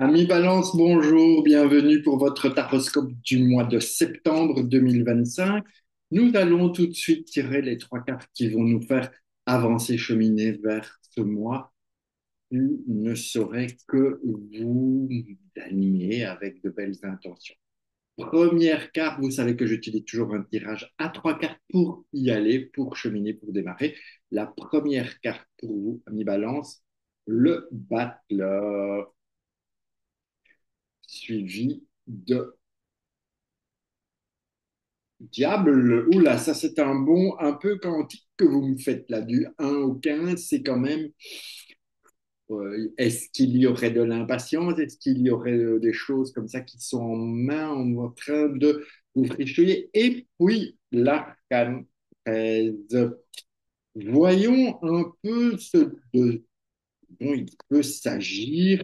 Ami Balance, bonjour, bienvenue pour votre taroscope du mois de septembre 2025. Nous allons tout de suite tirer les trois cartes qui vont nous faire avancer, cheminer vers ce mois qui ne saurait que vous animer avec de belles intentions. Première carte, vous savez que j'utilise toujours un tirage à trois cartes pour y aller, pour cheminer, pour démarrer. La première carte pour vous, ami Balance, le battleur suivi de diable. Oula, ça c'est un bon un peu quantique que vous me faites là, du 1 au 15, c'est quand même. Est-ce qu'il y aurait de l'impatience? Est-ce qu'il y aurait des choses comme ça qui sont en main, en train de vous fricher? Et puis, l'arcane 13. Voyons un peu ce dont il peut s'agir.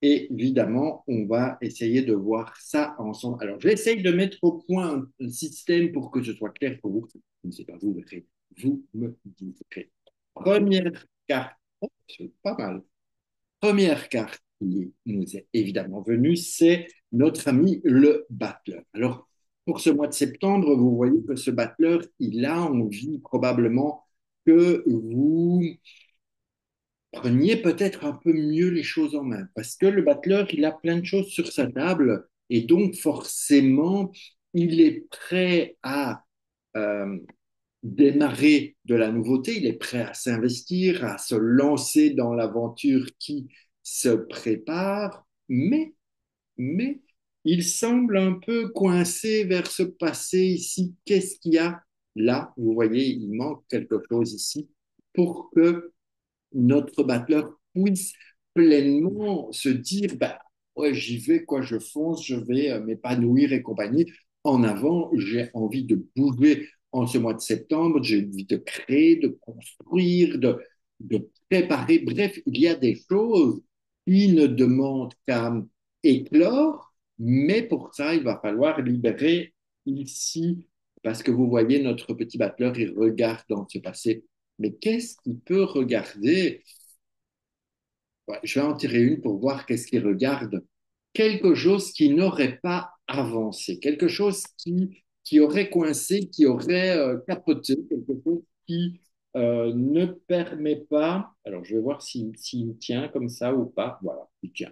Et évidemment, on va essayer de voir ça ensemble. Alors, j'essaye de mettre au point un système pour que ce soit clair pour vous. Je ne sais pas, vous verrez. Vous me direz. Première carte. Oh, c'est pas mal. Première carte qui nous est évidemment venue, c'est notre ami le battleur. Alors, pour ce mois de septembre, vous voyez que ce battleur, il a envie probablement que vous preniez peut-être un peu mieux les choses en main. Parce que le battleur, il a plein de choses sur sa table et donc forcément, il est prêt à euh, démarrer de la nouveauté, il est prêt à s'investir, à se lancer dans l'aventure qui se prépare, mais il semble un peu coincé vers ce passé ici. Qu'est-ce qu'il y a là? Vous voyez, il manque quelque chose ici pour que notre battleur puisse pleinement se dire, bah, ouais, j'y vais, quoi, je fonce, je vais m'épanouir et compagnie. En avant, j'ai envie de bouger en ce mois de septembre, j'ai envie de créer, de construire, de préparer. Bref, il y a des choses qui ne demandent qu'à éclore, mais pour ça, il va falloir libérer ici, parce que vous voyez, notre petit battleur, il regarde dans ce passé, mais qu'est-ce qu'il peut regarder? Ouais, je vais en tirer une pour voir qu'est-ce qu'il regarde. Quelque chose qui n'aurait pas avancé, quelque chose qui aurait coincé, qui aurait capoté, quelque chose qui ne permet pas. Alors, je vais voir s'il tient comme ça ou pas. Voilà, il tient.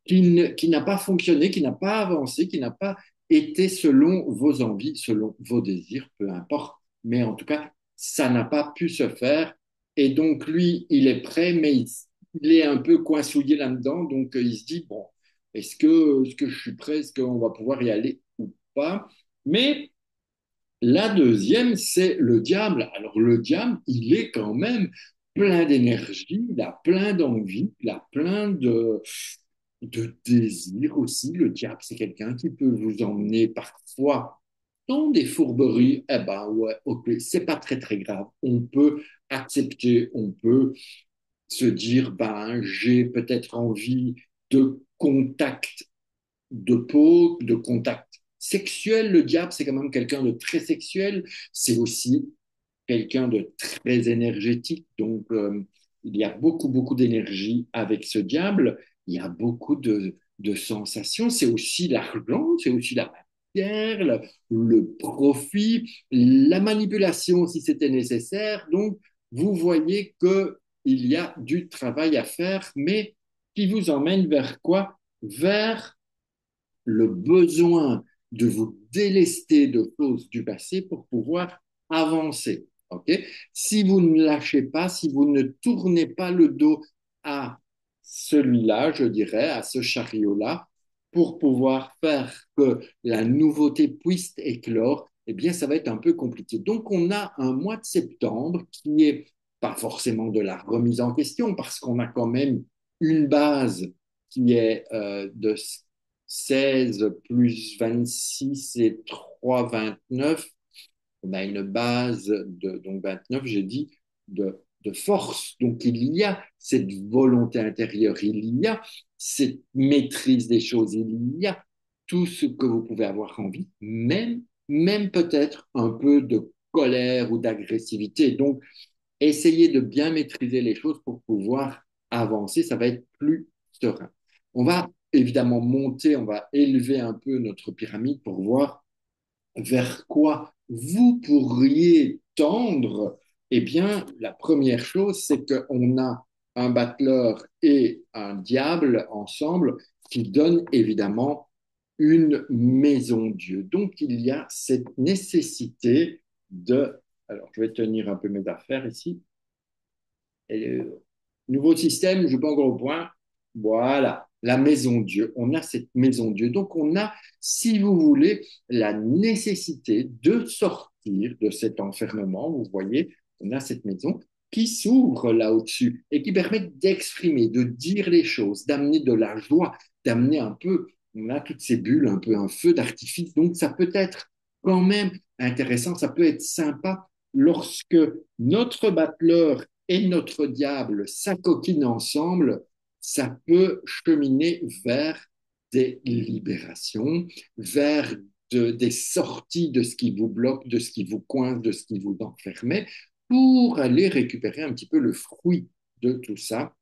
Qui n'a pas fonctionné, qui n'a pas avancé, qui n'a pas été selon vos envies, selon vos désirs, peu importe. Mais en tout cas, ça n'a pas pu se faire. Et donc, lui, il est prêt, mais il est un peu coincouillé là-dedans. Donc, il se dit, bon, est-ce que je suis prêt? Est-ce qu'on va pouvoir y aller ou pas? Mais la deuxième, c'est le diable. Alors, le diable, il est quand même plein d'énergie, il a plein d'envie, il a plein de désir aussi. Le diable, c'est quelqu'un qui peut vous emmener parfois dans des fourberies. Eh ben ouais, ok, c'est pas très très grave. On peut accepter, on peut se dire, ben j'ai peut-être envie de contact de peau, de contact sexuel. Le diable, c'est quand même quelqu'un de très sexuel. C'est aussi quelqu'un de très énergétique. Donc, il y a beaucoup d'énergie avec ce diable. Il y a beaucoup de sensations. C'est aussi l'argent, c'est aussi la matière, le profit, la manipulation si c'était nécessaire. Donc, vous voyez qu'il y a du travail à faire, mais qui vous emmène vers quoi? Vers le besoin de vous délester de choses du passé pour pouvoir avancer. Okay. Si vous ne lâchez pas, si vous ne tournez pas le dos à celui-là, je dirais, à ce chariot-là, pour pouvoir faire que la nouveauté puisse éclore, eh bien, ça va être un peu compliqué. Donc, on a un mois de septembre qui est pas forcément de la remise en question, parce qu'on a quand même une base qui est de 16 plus 26 et 3, 29. On a une base de donc 29, j'ai dit, de force. Donc il y a cette volonté intérieure, il y a cette maîtrise des choses, il y a tout ce que vous pouvez avoir envie, même peut-être un peu de colère ou d'agressivité. Donc essayez de bien maîtriser les choses pour pouvoir avancer, ça va être plus serein. On va évidemment monter, on va élever un peu notre pyramide pour voir vers quoi vous pourriez tendre. Eh bien, la première chose, c'est qu'on a un battleur et un diable ensemble qui donnent évidemment une maison Dieu. Donc, il y a cette nécessité de... Alors, je vais tenir un peu mes affaires ici. Et le nouveau système, je pas encore au point. Voilà, la maison Dieu. On a cette maison Dieu. Donc, on a, si vous voulez, la nécessité de sortir de cet enfermement. Vous voyez, on a cette maison qui s'ouvre là au-dessus et qui permet d'exprimer, de dire les choses, d'amener de la joie, d'amener un peu, on a toutes ces bulles, un peu un feu d'artifice. Donc, ça peut être quand même intéressant, ça peut être sympa lorsque notre battleur et notre diable s'acoquinent ensemble, ça peut cheminer vers des libérations, vers des sorties de ce qui vous bloque, de ce qui vous coince, de ce qui vous enfermait, pour aller récupérer un petit peu le fruit de tout ça.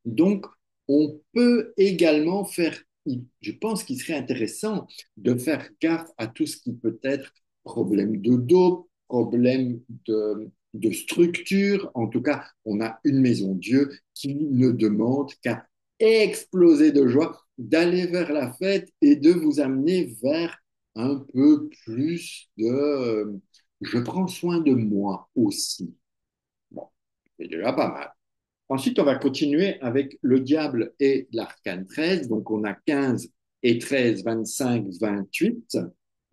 Donc, on peut également faire, je pense qu'il serait intéressant de faire gaffe à tout ce qui peut être problème de dos, problème de structure. En tout cas, on a une maison Dieu qui ne demande qu'à exploser de joie, d'aller vers la fête et de vous amener vers un peu plus de je prends soin de moi aussi. Bon, c'est déjà pas mal. Ensuite, on va continuer avec le diable et l'arcane 13. Donc, on a 15 et 13, 25, 28.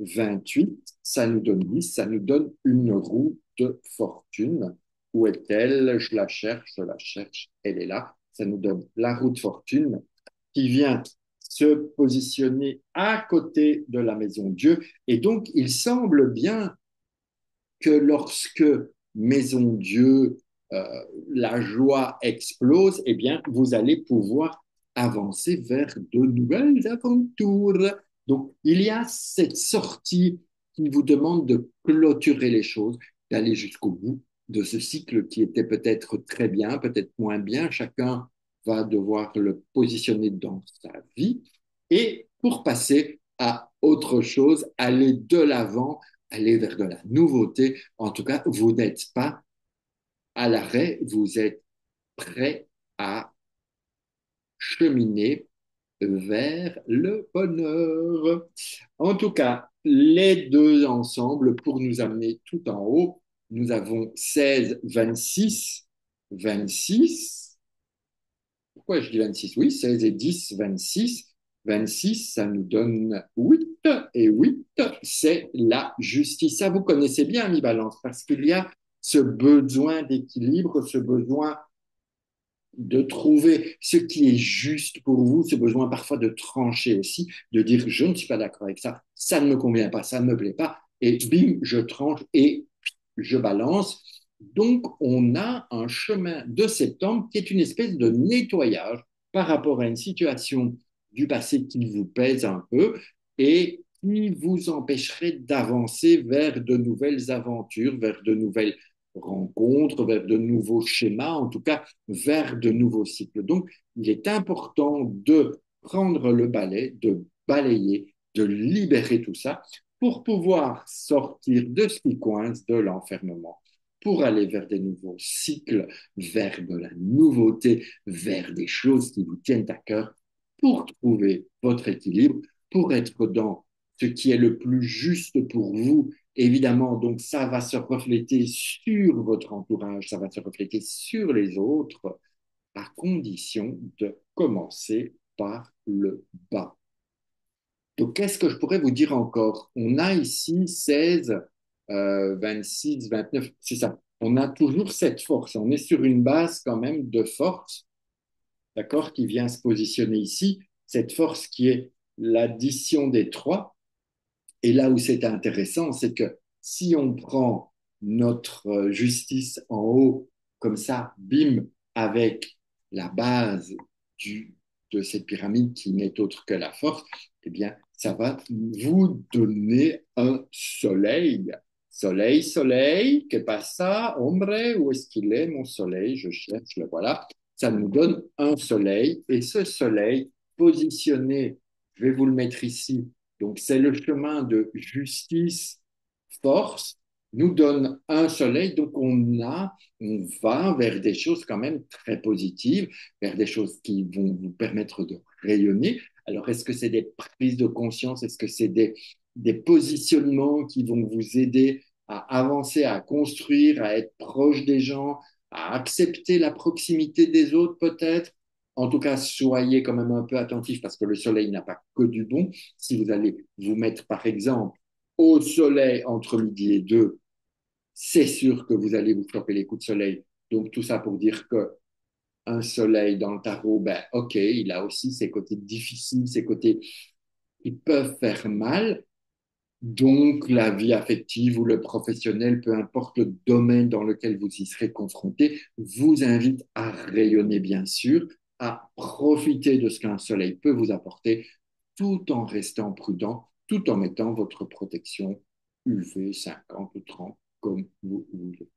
28, ça nous donne 10, ça nous donne une roue de fortune. Où est-elle? Je la cherche, elle est là. Ça nous donne la roue de fortune qui vient se positionner à côté de la maison Dieu. Et donc, il semble bien que lorsque Maison Dieu, la joie explose, eh bien, vous allez pouvoir avancer vers de nouvelles aventures. Donc, il y a cette sortie qui vous demande de clôturer les choses, d'aller jusqu'au bout de ce cycle qui était peut-être très bien, peut-être moins bien. Chacun va devoir le positionner dans sa vie. Et pour passer à autre chose, aller de l'avant, aller vers de la nouveauté. En tout cas, vous n'êtes pas à l'arrêt, vous êtes prêt à cheminer vers le bonheur. En tout cas, les deux ensemble, pour nous amener tout en haut, nous avons 16, 26, 26. Pourquoi je dis 26? Oui, 16 et 10, 26. 26, ça nous donne 8. Et 8, c'est la justice. Ça, vous connaissez bien, mi balance, parce qu'il y a ce besoin d'équilibre, ce besoin de trouver ce qui est juste pour vous, ce besoin parfois de trancher aussi, de dire je ne suis pas d'accord avec ça, ça ne me convient pas, ça ne me plaît pas, et bim, je tranche et je balance. Donc, on a un chemin de septembre qui est une espèce de nettoyage par rapport à une situation du passé qui vous pèse un peu et qui vous empêcherait d'avancer vers de nouvelles aventures, vers de nouvelles rencontres, vers de nouveaux schémas, en tout cas vers de nouveaux cycles. Donc, il est important de prendre le balai, de balayer, de libérer tout ça pour pouvoir sortir de ce qui coince, de l'enfermement, pour aller vers des nouveaux cycles, vers de la nouveauté, vers des choses qui vous tiennent à cœur, pour trouver votre équilibre, pour être dans ce qui est le plus juste pour vous. Évidemment, donc ça va se refléter sur votre entourage, ça va se refléter sur les autres, à condition de commencer par le bas. Donc, qu'est-ce que je pourrais vous dire encore? On a ici 16, 26, 29, c'est ça. On a toujours cette force. On est sur une base quand même de force, d'accord, qui vient se positionner ici. Cette force qui est l'addition des trois. Et là où c'est intéressant, c'est que si on prend notre justice en haut, comme ça, bim, avec la base de cette pyramide qui n'est autre que la force, eh bien, ça va vous donner un soleil. Soleil, soleil, que pasa, hombre, où est-ce qu'il est, mon soleil? Je cherche, le voilà. Ça nous donne un soleil, et ce soleil, positionner, je vais vous le mettre ici, donc c'est le chemin de justice, force, nous donne un soleil, donc on va vers des choses quand même très positives, vers des choses qui vont vous permettre de rayonner. Alors, est-ce que c'est des prises de conscience? Est-ce que c'est des positionnements qui vont vous aider à avancer, à construire, à être proche des gens, à accepter la proximité des autres peut-être? En tout cas, soyez quand même un peu attentifs parce que le soleil n'a pas que du bon. Si vous allez vous mettre, par exemple, au soleil entre midi et deux, c'est sûr que vous allez vous choper les coups de soleil. Donc, tout ça pour dire que un soleil dans le tarot, ben, ok, il a aussi ses côtés difficiles, ses côtés qui peuvent faire mal. Donc, la vie affective ou le professionnel, peu importe le domaine dans lequel vous y serez confronté, vous invite à rayonner, bien sûr, à profiter de ce qu'un soleil peut vous apporter, tout en restant prudent, tout en mettant votre protection UV 50 ou 30, comme vous voulez.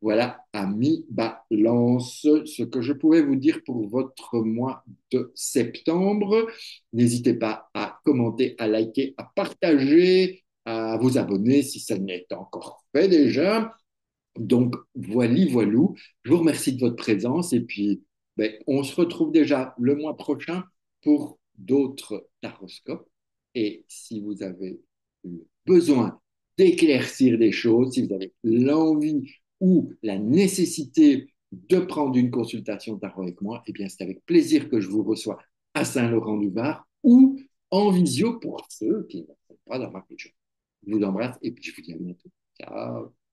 Voilà, amis Balance, ce que je pouvais vous dire pour votre mois de septembre. N'hésitez pas à commenter, à liker, à partager, à vous abonner si ça n'est encore fait déjà. Donc, voilou. Je vous remercie de votre présence et puis ben, on se retrouve déjà le mois prochain pour d'autres taroscopes. Et si vous avez besoin d'éclaircir des choses, si vous avez l'envie ou la nécessité de prendre une consultation tarot avec moi, eh bien, c'est avec plaisir que je vous reçois à Saint-Laurent-du-Var ou en visio pour ceux qui ne sont pas dans ma région. Je vous embrasse et puis je vous dis à bientôt. Ciao.